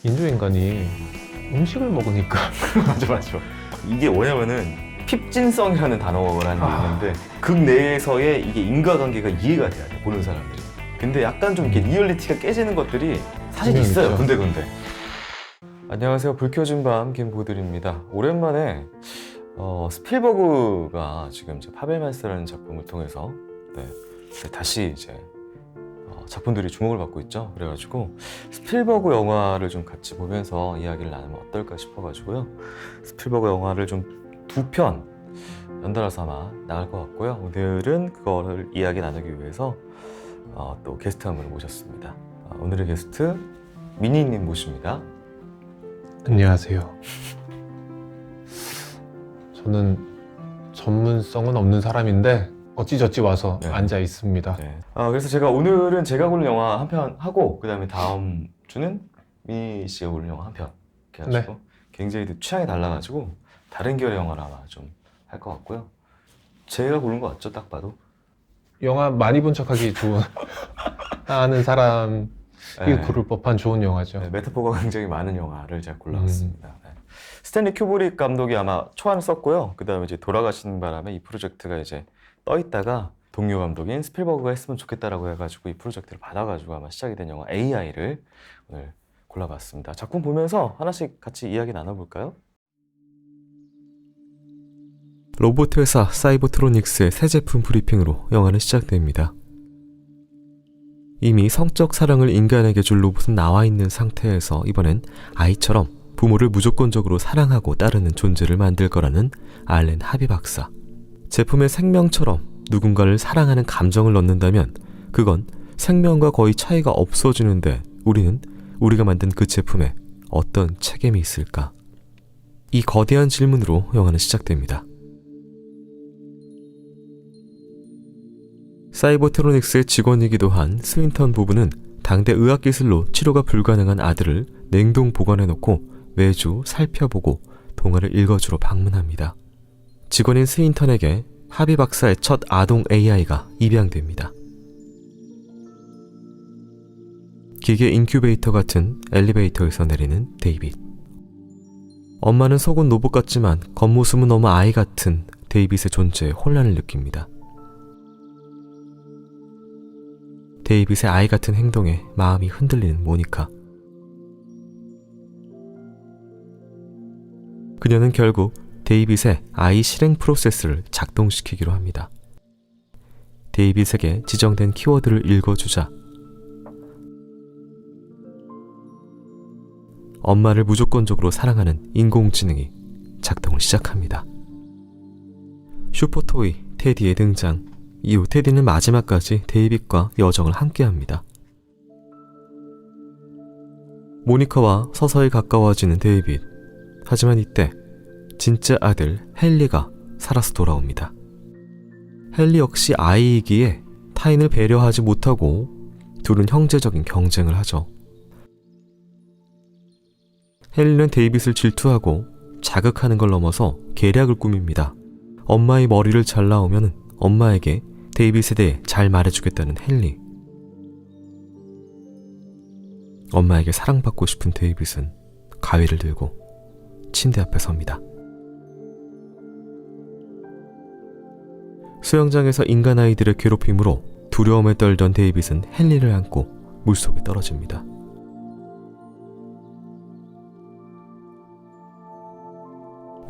인조인간이 음식을 먹으니까 맞아. 이게 뭐냐면은 핍진성이라는 단어가 있는데 극 내에서의 이게 인과관계가 이해가 돼야 돼, 보는 사람들이. 근데 약간 좀 이렇게 리얼리티가 깨지는 것들이 사실 있어요, 군데군데. 안녕하세요, 불 켜진 밤 김보들입니다. 오랜만에 스필버그가 지금 파벨마스터라는 작품을 통해서 다시 이제 작품들이 주목을 받고 있죠. 그래가지고 스필버그 영화를 좀 같이 보면서 이야기를 나누면 어떨까 싶어가지고요. 스필버그 영화를 좀 두 편 연달아서 아마 나갈 것 같고요. 오늘은 그거를 이야기 나누기 위해서 또 게스트 한 분을 모셨습니다. 오늘의 게스트 미니님 모십니다. 안녕하세요. 저는 전문성은 없는 사람인데 어찌저찌 와서 네. 앉아 있습니다. 네. 그래서 제가 오늘은 제가 고른 영화 한 편 하고 그 다음에 다음 주는 미니 씨가 고른 영화 한 편 이렇게 해가지고 굉장히 취향이 달라가지고 다른 계열의 영화를 아마 좀 할 것 같고요. 제가 고른 거 같죠? 딱 봐도. 영화 많이 본 척하기 좋은 아는 사람이 네. 고를 법한 좋은 영화죠. 네, 메타포가 굉장히 많은 영화를 제가 골라왔습니다. 네. 스탠리 큐브릭 감독이 아마 초안을 썼고요. 그 다음에 이제 돌아가시는 바람에 이 프로젝트가 이제 떠 있다가 동료 감독인 스필버그가 했으면 좋겠다라고 해가지고 이 프로젝트를 받아가지고 아마 시작이 된 영화 AI를 오늘 골라봤습니다. 작품 보면서 하나씩 같이 이야기 나눠볼까요? 로봇 회사 사이버트로닉스의 새 제품 브리핑으로 영화는 시작됩니다. 이미 성적 사랑을 인간에게 줄 로봇은 나와 있는 상태에서 이번엔 아이처럼 부모를 무조건적으로 사랑하고 따르는 존재를 만들 거라는 알렌 하비 박사. 제품의 생명처럼 누군가를 사랑하는 감정을 넣는다면 그건 생명과 거의 차이가 없어지는데 우리는 우리가 만든 그 제품에 어떤 책임이 있을까? 이 거대한 질문으로 영화는 시작됩니다. 사이버트로닉스의 직원이기도 한 스윈턴 부부는 당대 의학기술로 치료가 불가능한 아들을 냉동 보관해놓고 매주 살펴보고 동화를 읽어주러 방문합니다. 직원인 스윈턴에게 하비 박사의 첫 아동 AI가 입양됩니다. 기계 인큐베이터 같은 엘리베이터에서 내리는 데이빗. 엄마는 속은 로봇 같지만 겉모습은 너무 아이 같은 데이빗의 존재에 혼란을 느낍니다. 데이빗의 아이 같은 행동에 마음이 흔들리는 모니카. 그녀는 결국 데이빗의 아이 실행 프로세스를 작동시키기로 합니다. 데이빗에게 지정된 키워드를 읽어주자 엄마를 무조건적으로 사랑하는 인공지능이 작동을 시작합니다. 슈퍼토이 테디의 등장. 이후 테디는 마지막까지 데이빗과 여정을 함께합니다. 모니카와 서서히 가까워지는 데이빗. 하지만 이때 진짜 아들 헨리가 살아서 돌아옵니다. 헨리 역시 아이이기에 타인을 배려하지 못하고 둘은 형제적인 경쟁을 하죠. 헨리는 데이빗을 질투하고 자극하는 걸 넘어서 계략을 꾸밉니다. 엄마의 머리를 잘 나오면 엄마에게 데이빗에 대해 잘 말해주겠다는 헨리. 엄마에게 사랑받고 싶은 데이빗은 가위를 들고 침대 앞에 섭니다. 수영장에서 인간 아이들의 괴롭힘으로 두려움에 떨던 데이빗은 헨리를 안고 물속에 떨어집니다.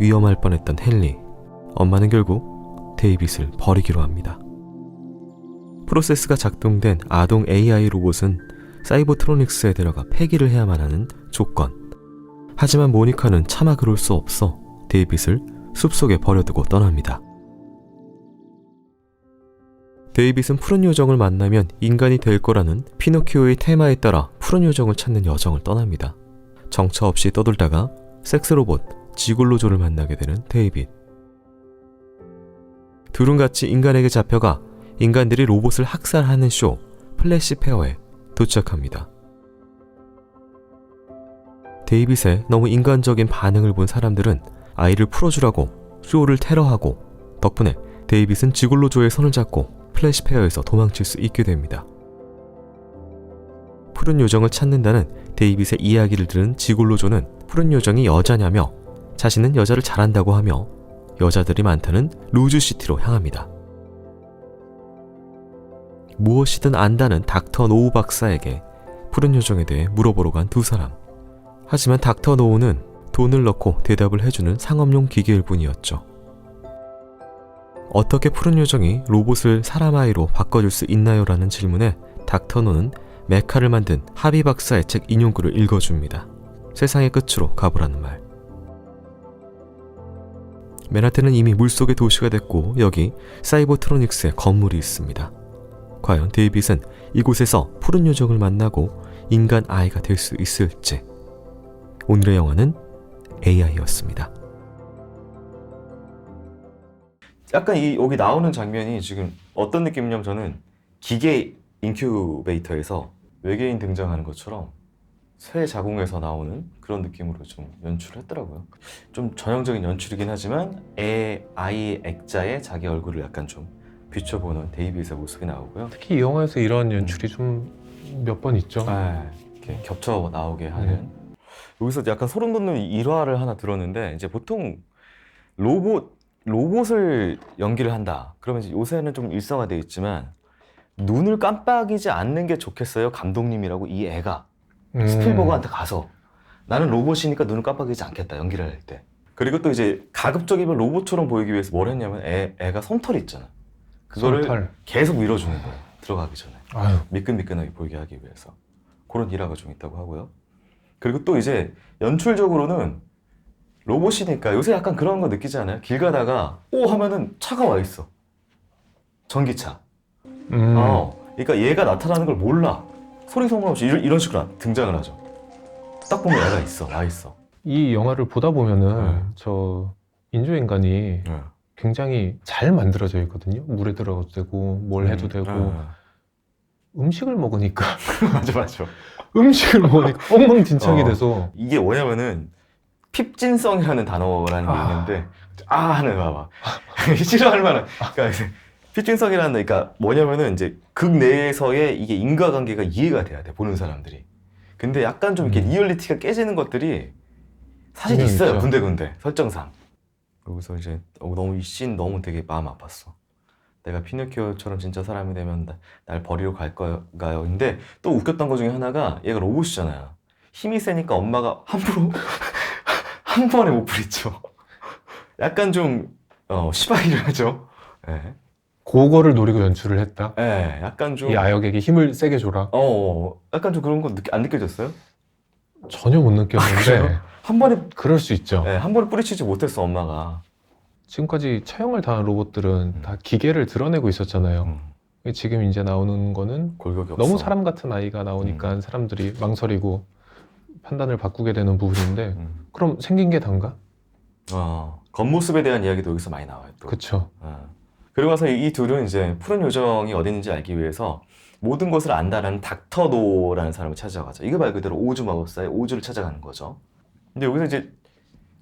위험할 뻔했던 헨리. 엄마는 결국 데이빗을 버리기로 합니다. 프로세스가 작동된 아동 AI 로봇은 사이버트로닉스에 들어가 폐기를 해야만 하는 조건. 하지만 모니카는 차마 그럴 수 없어 데이빗을 숲속에 버려두고 떠납니다. 데이빗은 푸른 요정을 만나면 인간이 될 거라는 피노키오의 테마에 따라 푸른 요정을 찾는 여정을 떠납니다. 정처 없이 떠돌다가 섹스로봇 지골로조를 만나게 되는 데이빗. 둘은 같이 인간에게 잡혀가 인간들이 로봇을 학살하는 쇼 플래시 페어에 도착합니다. 데이빗의 너무 인간적인 반응을 본 사람들은 아이를 풀어주라고 쇼를 테러하고 덕분에 데이빗은 지골로조의 손을 잡고 플래시 페어에서 도망칠 수 있게 됩니다. 푸른 요정을 찾는다는 데이빗의 이야기를 들은 지골로 존은 푸른 요정이 여자냐며 자신은 여자를 잘한다고 하며 여자들이 많다는 루즈시티로 향합니다. 무엇이든 안다는 닥터 노우 박사에게 푸른 요정에 대해 물어보러 간 두 사람. 하지만 닥터 노우는 돈을 넣고 대답을 해주는 상업용 기계일 뿐이었죠. 어떻게 푸른 요정이 로봇을 사람 아이로 바꿔줄 수 있나요? 라는 질문에 닥터 노는 메카를 만든 하비 박사의 책 인용글을 읽어줍니다. 세상의 끝으로 가보라는 말. 맨하튼은 이미 물속의 도시가 됐고 여기 사이버트로닉스의 건물이 있습니다. 과연 데이빗은 이곳에서 푸른 요정을 만나고 인간 아이가 될 수 있을지. 오늘의 영화는 AI였습니다. 약간 여기 나오는 장면이 지금 어떤 느낌이냐면 저는 기계 인큐베이터에서 외계인 등장하는 것처럼 새 자궁에서 나오는 그런 느낌으로 좀 연출을 했더라고요. 좀 전형적인 연출이긴 하지만 아이의 액자에 자기 얼굴을 약간 좀 비춰보는 데이빗의 모습이 나오고요. 특히 이 영화에서 이런 연출이 좀 몇 번 있죠. 이렇게 겹쳐 나오게 하는. 여기서 약간 소름 돋는 일화를 하나 들었는데 이제 보통 로봇을 연기를 한다. 그러면 이제 요새는 좀 일상화되어 있지만 눈을 깜빡이지 않는 게 좋겠어요. 감독님이라고 이 애가 스필버그한테 가서 나는 로봇이니까 눈을 깜빡이지 않겠다. 연기를 할 때. 그리고 또 이제 가급적이면 로봇처럼 보이기 위해서 뭘 했냐면 애가 솜털이 있잖아. 그거를 솜털. 계속 밀어주는 거예요. 들어가기 전에. 아유. 미끈미끈하게 보이게 하기 위해서. 그런 일화가 좀 있다고 하고요. 그리고 또 이제 연출적으로는 로봇이니까 요새 약간 그런 거 느끼지 않아요? 길 가다가 오 하면은 차가 와 있어. 전기차. 그러니까 얘가 나타나는 걸 몰라. 소리 소문 없이 이런 식으로 등장을 하죠. 딱 보면 애가 있어. 와 있어. 이 영화를 보다 보면은 저 인조인간이 굉장히 잘 만들어져 있거든요. 물에 들어가도 되고 뭘 해도 되고 음식을 먹으니까 맞아. 음식을 먹으니까 엉망진창이 돼서 이게 뭐냐면은 핍진성이라는 단어라는 게 있는데 하는 봐봐. 싫어할 만한. 그러니까 핍진성이라는 그러니까 뭐냐면은 이제 극 내에서의 이게 인과관계가 이해가 돼야 돼 보는 사람들이. 근데 약간 좀 이렇게 리얼리티가 깨지는 것들이 사실 있어요. 있죠. 군데군데 설정상. 여기서 이제 너무 이 씬 너무 되게 마음 아팠어. 내가 피노키오처럼 진짜 사람이 되면 날 버리러 갈 건가요? 근데 또 웃겼던 것 중에 하나가 얘가 로봇이잖아요. 힘이 세니까 엄마가 함부로 한 번에 못 부리죠. 약간 좀 시바이를 하죠. 네. 그거를 노리고 연출을 했다. 네, 약간 좀 이 아역에게 힘을 세게 줘라. 약간 좀 그런 거 안 느껴졌어요? 전혀 못 느꼈는데 한 번에 그럴 수 있죠. 네, 한 번에 뿌리치지 못했어 엄마가. 지금까지 처형을 당한 로봇들은 다 기계를 드러내고 있었잖아요. 지금 이제 나오는 거는 골격이 없어. 너무 사람 같은 아이가 나오니까 사람들이 망설이고 판단을 바꾸게 되는 부분인데 그럼 생긴 게 단가? 겉모습에 대한 이야기도 여기서 많이 나와요. 또. 그쵸. 그리고 나서 이 둘은 이제 푸른 요정이 어디 있는지 알기 위해서 모든 것을 안다라는 닥터 노라는 사람을 찾아가죠. 이게 말 그대로 오즈 마법사의 오즈를 찾아가는 거죠. 근데 여기서 이제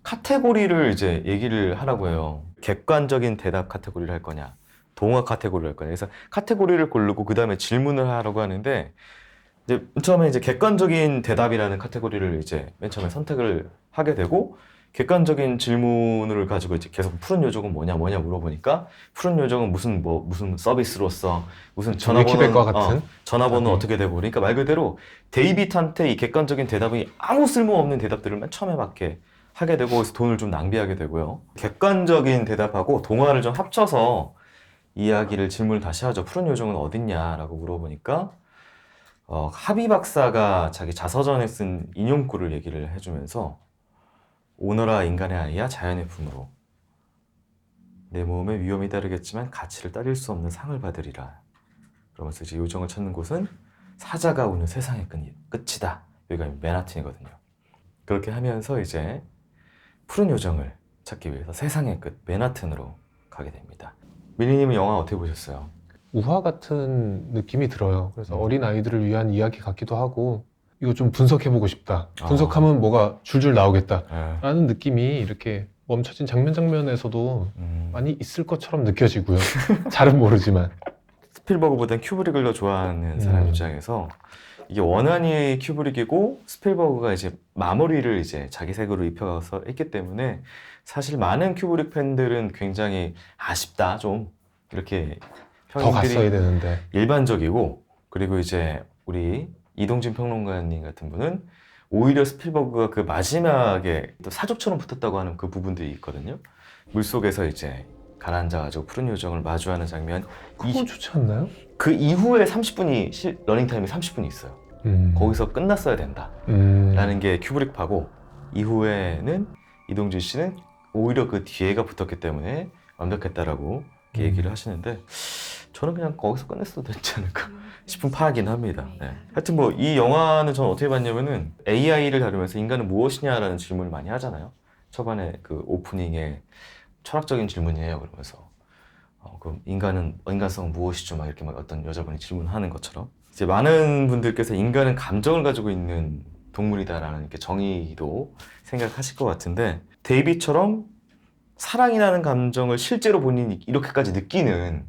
카테고리를 이제 얘기를 하라고 해요. 객관적인 대답 카테고리를 할 거냐, 동화 카테고리를 할 거냐. 그래서 카테고리를 고르고 그 다음에 질문을 하라고 하는데 이제 처음에 이제 객관적인 대답이라는 카테고리를 이제 맨 처음에 선택을 하게 되고 객관적인 질문을 가지고 이제 계속 푸른 요정은 뭐냐 물어보니까 푸른 요정은 무슨 서비스로서 무슨 위키백과 같은 전화번호 어떻게 되고 그러니까 말 그대로 데이빗한테 이 객관적인 대답이 아무 쓸모없는 대답들을 맨 처음에 받게 하게 되고 그래서 돈을 좀 낭비하게 되고요. 객관적인 대답하고 동화를 좀 합쳐서 이야기를 질문을 다시 하죠. 푸른 요정은 어딨냐라고 물어보니까 하비 박사가 자기 자서전에 쓴 인용구를 얘기를 해주면서 오너라 인간의 아이야 자연의 품으로 내 몸에 위험이 따르겠지만 가치를 따질 수 없는 상을 받으리라. 그러면서 이제 요정을 찾는 곳은 사자가 오는 세상의 끝이다. 여기가 맨하튼이거든요. 그렇게 하면서 이제 푸른 요정을 찾기 위해서 세상의 끝 맨하튼으로 가게 됩니다. 밀리님은 영화 어떻게 보셨어요? 우화 같은 느낌이 들어요. 그래서 어린 아이들을 위한 이야기 같기도 하고 이거 좀 분석해보고 싶다. 분석하면 뭐가 줄줄 나오겠다. 라는 느낌이 이렇게 멈춰진 장면에서도 많이 있을 것처럼 느껴지고요. 잘은 모르지만. 스필버그보단 큐브릭을 더 좋아하는 사람 입장에서 이게 원안이 큐브릭이고 스필버그가 이제 마무리를 이제 자기 색으로 입혀서 했기 때문에 사실 많은 큐브릭 팬들은 굉장히 아쉽다 좀 이렇게 더 갔어야 평들이 되는데. 일반적이고, 그리고 이제 우리 이동진 평론가님 같은 분은 오히려 스필버그가 그 마지막에 또 사족처럼 붙었다고 하는 그 부분들이 있거든요. 물속에서 이제 가라앉아가지고 푸른 요정을 마주하는 장면, 그건 좋지 않나요? 그 이후에 30분이 러닝타임이 30분이 있어요. 거기서 끝났어야 된다 라는 게 큐브릭파고, 이후에는 이동진 씨는 오히려 그 뒤에가 붙었기 때문에 완벽했다라고 이렇게 얘기를 하시는데, 저는 그냥 거기서 끝냈어도 되지 않을까 싶은 파긴 합니다. 네. 하여튼 뭐 이 영화는 저는 어떻게 봤냐면은 AI를 다루면서 인간은 무엇이냐라는 질문을 많이 하잖아요. 초반에 그 오프닝에 철학적인 질문이에요 그러면서 그럼 인간성은 무엇이죠? 막 이렇게 막 어떤 여자분이 질문하는 것처럼, 이제 많은 분들께서 인간은 감정을 가지고 있는 동물이다라는 이렇게 정의도 생각하실 것 같은데, 데이비처럼 사랑이라는 감정을 실제로 본인이 이렇게까지 느끼는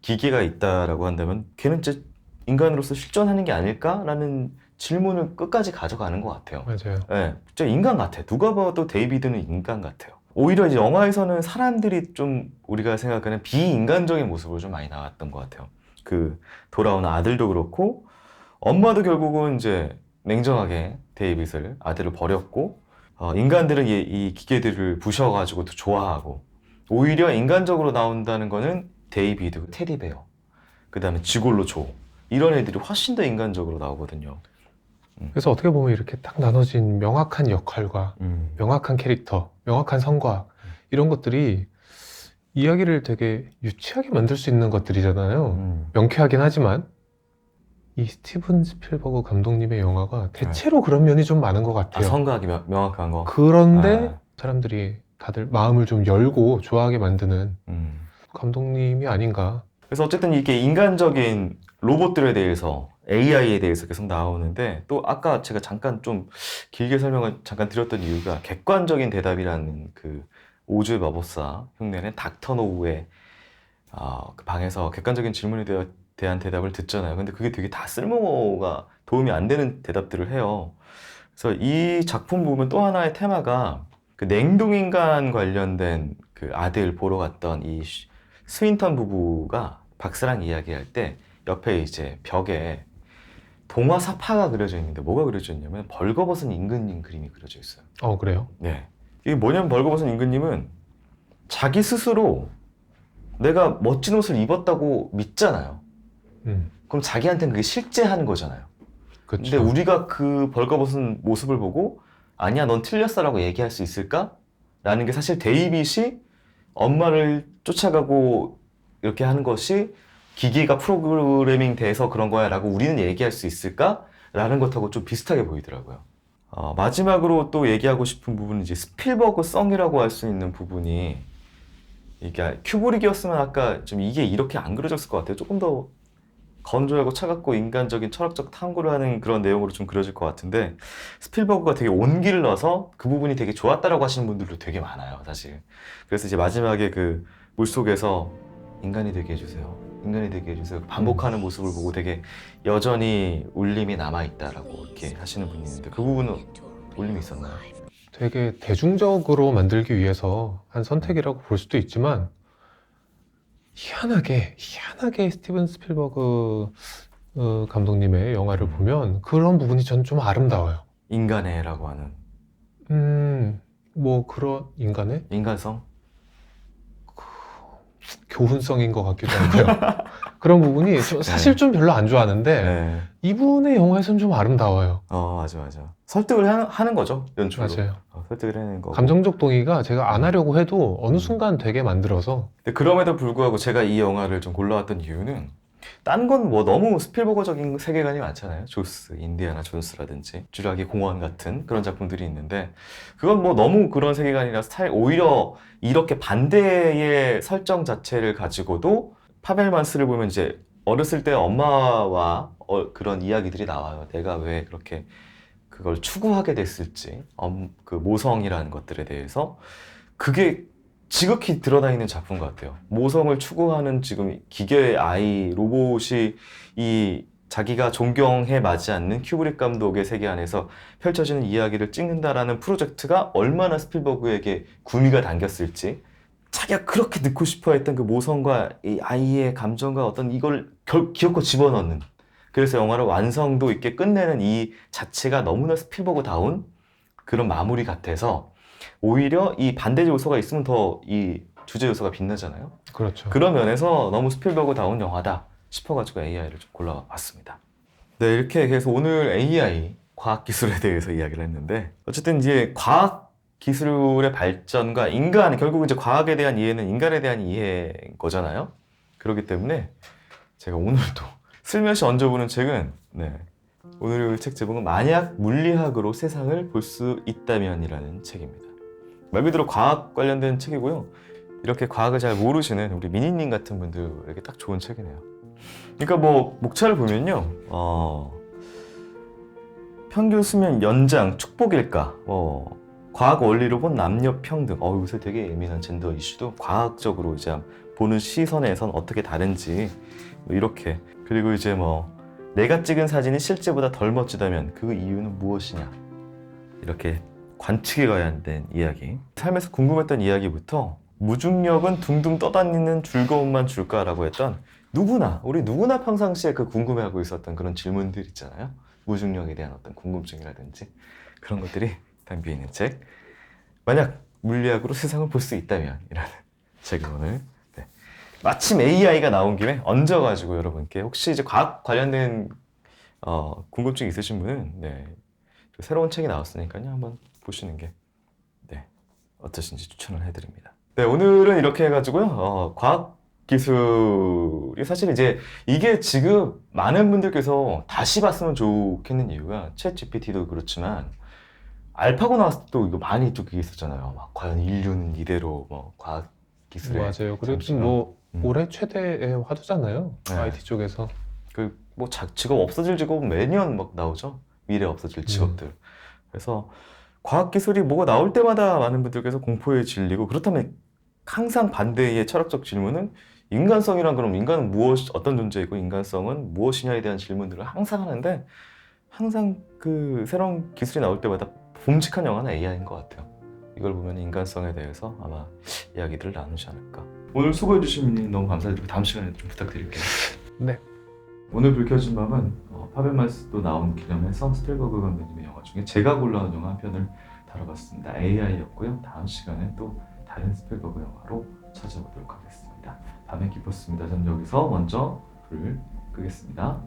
기계가 있다라고 한다면 걔는 진짜 인간으로서 실존하는 게 아닐까라는 질문을 끝까지 가져가는 것 같아요. 맞아요. 네, 진짜 인간 같아. 누가 봐도 데이비드는 인간 같아요. 오히려 이제 영화에서는 사람들이 좀 우리가 생각하는 비인간적인 모습으로 좀 많이 나왔던 것 같아요. 그 돌아오는 아들도 그렇고, 엄마도 결국은 이제 냉정하게 데이빗을, 아들을 버렸고, 인간들은 이 기계들을 부셔가지고 또 좋아하고, 오히려 인간적으로 나온다는 거는 데이비드, 테디베어, 그 다음에 지골로 조, 이런 애들이 훨씬 더 인간적으로 나오거든요. 그래서 어떻게 보면 이렇게 딱 나눠진 명확한 역할과 명확한 캐릭터, 명확한 성과, 이런 것들이 이야기를 되게 유치하게 만들 수 있는 것들이잖아요. 명쾌하긴 하지만 이 스티븐 스필버그 감독님의 영화가 대체로 그런 면이 좀 많은 것 같아요. 성각이 명확한 거. 그런데 사람들이 다들 마음을 좀 열고 좋아하게 만드는 감독님이 아닌가. 그래서 어쨌든 이게 인간적인 로봇들에 대해서, AI에 대해서 계속 나오는데, 또 아까 제가 잠깐 좀 길게 설명을 잠깐 드렸던 이유가, 객관적인 대답이라는 그 오즈의 마법사 흉내낸 닥터 노우의 그 방에서 객관적인 질문에 대한 대답을 듣잖아요. 근데 그게 되게 다 쓸모가 도움이 안 되는 대답들을 해요. 그래서 이 작품 보면 또 하나의 테마가 그 냉동인간 관련된 그 아들 보러 갔던 이 스윈턴 부부가 박사랑 이야기할 때 옆에 이제 벽에 동화 사파가 그려져 있는데, 뭐가 그려져 있냐면 벌거벗은 임금님 그림이 그려져 있어요. 그래요? 네. 이게 뭐냐면 벌거벗은 임금님은 자기 스스로 내가 멋진 옷을 입었다고 믿잖아요. 그럼 자기한테는 그게 실제하는 거잖아요. 그쵸. 근데 우리가 그 벌거벗은 모습을 보고 아니야 넌 틀렸어라고 얘기할 수 있을까? 라는 게 사실 데이빗이 엄마를 쫓아가고 이렇게 하는 것이 기계가 프로그래밍 돼서 그런 거야 라고 우리는 얘기할 수 있을까? 라는 것하고 좀 비슷하게 보이더라고요. 마지막으로 또 얘기하고 싶은 부분은 이제 스필버그성이라고 할 수 있는 부분이, 이게 큐브릭이었으면 아까 좀 이게 이렇게 안 그려졌을 것 같아요. 조금 더 건조하고 차갑고 인간적인 철학적 탐구를 하는 그런 내용으로 좀 그려질 것 같은데, 스필버그가 되게 온기를 넣어서 그 부분이 되게 좋았다라고 하시는 분들도 되게 많아요, 사실. 그래서 이제 마지막에 그 물속에서 인간이 되게 해주세요, 인간이 되게 해주세요 반복하는 모습을 보고 되게 여전히 울림이 남아있다라고 이렇게 하시는 분이 있는데, 그 부분은 울림이 있었나요? 되게 대중적으로 만들기 위해서 한 선택이라고 볼 수도 있지만, 희한하게 스티븐 스필버그 감독님의 영화를 보면 그런 부분이 전 좀 아름다워요. 인간애라고 하는 뭐 그런 인간의 인간성? 교훈성인 것 같기도 하고요. 그런 부분이 사실 좀 별로 안 좋아하는데 네. 이분의 영화에서는 좀 아름다워요. 맞아. 설득을 하는 거죠, 연출로. 맞아요. 설득을 해내는 거고. 감정적 동의가 제가 안 하려고 해도 어느 순간 되게 만들어서. 근데 그럼에도 불구하고 제가 이 영화를 좀 골라왔던 이유는, 딴 건 뭐 너무 스필버거적인 세계관이 많잖아요. 조스, 인디아나 존스라든지 쥐라기 공원 같은 그런 작품들이 있는데, 그건 뭐 너무 그런 세계관이라 오히려 이렇게 반대의 설정 자체를 가지고도, 파벨만스를 보면 이제 어렸을 때 엄마와 그런 이야기들이 나와요. 내가 왜 그렇게 그걸 추구하게 됐을지, 그 모성이라는 것들에 대해서 그게 지극히 드러나 있는 작품 같아요. 모성을 추구하는 지금 기계의 아이, 로봇이 이 자기가 존경해 마지 않는 큐브릭 감독의 세계 안에서 펼쳐지는 이야기를 찍는다라는 프로젝트가 얼마나 스필버그에게 구미가 당겼을지, 자기가 그렇게 넣고 싶어 했던 그 모성과 이 아이의 감정과 어떤 이걸 기어코 집어넣는, 그래서 영화를 완성도 있게 끝내는 이 자체가 너무나 스필버그다운 그런 마무리 같아서 오히려 이 반대 요소가 있으면 더 이 주제 요소가 빛나잖아요. 그렇죠. 그런 면에서 너무 스필버그다운 영화다 싶어가지고 AI를 좀 골라봤습니다. 네, 이렇게 해서 오늘 AI, 과학기술에 대해서 이야기를 했는데, 어쨌든 이제 과학기술의 발전과 인간, 결국 이제 과학에 대한 이해는 인간에 대한 이해인 거잖아요. 그렇기 때문에 제가 오늘도 슬며시 얹어보는 책은, 네, 오늘 책 제목은 만약 물리학으로 세상을 볼 수 있다면이라는 책입니다. 말 그대로 과학 관련된 책이고요. 이렇게 과학을 잘 모르시는 우리 미니님 같은 분들에게 딱 좋은 책이네요. 그러니까 뭐 목차를 보면요, 평균 수명 연장 축복일까, 과학 원리로 본 남녀 평등, 요새 되게 예민한 젠더 이슈도 과학적으로 이제 보는 시선에선 어떻게 다른지, 뭐 이렇게. 그리고 이제 내가 찍은 사진이 실제보다 덜 멋지다면 그 이유는 무엇이냐, 이렇게 관측에 가야 된 이야기. 삶에서 궁금했던 이야기부터 무중력은 둥둥 떠다니는 즐거움만 줄까라고 했던, 우리 누구나 평상시에 그 궁금해하고 있었던 그런 질문들 있잖아요. 무중력에 대한 어떤 궁금증이라든지 그런 것들이 담겨 있는 책, 만약 물리학으로 세상을 볼 수 있다면 이라는 책을 오늘, 네, 마침 AI가 나온 김에 얹어가지고 여러분께 혹시 이제 과학 관련된 궁금증 있으신 분은, 네, 새로운 책이 나왔으니까요, 한번 보시는 게, 네, 어떠신지 추천을 해드립니다. 네, 오늘은 이렇게 해가지고요, 과학 기술이 사실 이제 이게 지금 많은 분들께서 다시 봤으면 좋겠는 이유가, 챗 GPT도 그렇지만 알파고 나왔을 때도 이거 많이 또 그게 있었잖아요. 막 과연 인류는 이대로 과학 기술에, 맞아요. 그리고 잠시만. 올해 최대의 화두잖아요. 네. IT 쪽에서. 직업 없어질 직업은 매년 막 나오죠. 미래 없어질 직업들. 그래서 과학 기술이 뭐가 나올 때마다 많은 분들께서 공포에 질리고, 그렇다면 항상 반대의 철학적 질문은, 인간성이란 그럼 인간은 어떤 존재이고 인간성은 무엇이냐에 대한 질문들을 항상 하는데, 항상 그 새로운 기술이 나올 때마다 봄직한 영화는 AI인 것 같아요. 이걸 보면 인간성에 대해서 아마 이야기들을 나누지 않을까. 오늘 수고해주신 분이 너무 감사드리고 다음 시간에 좀 부탁드릴게요. 네. 오늘 불 켜진 밤은 파벨마스도 나온 기념해서 스필버그 감독님의 영화 중에 제가 골라온 영화 한 편을 다뤄봤습니다. AI였고요. 다음 시간에 또 다른 스필버그 영화로 찾아오도록 하겠습니다. 밤에 깊었습니다. 저는 여기서 먼저 불을 끄겠습니다.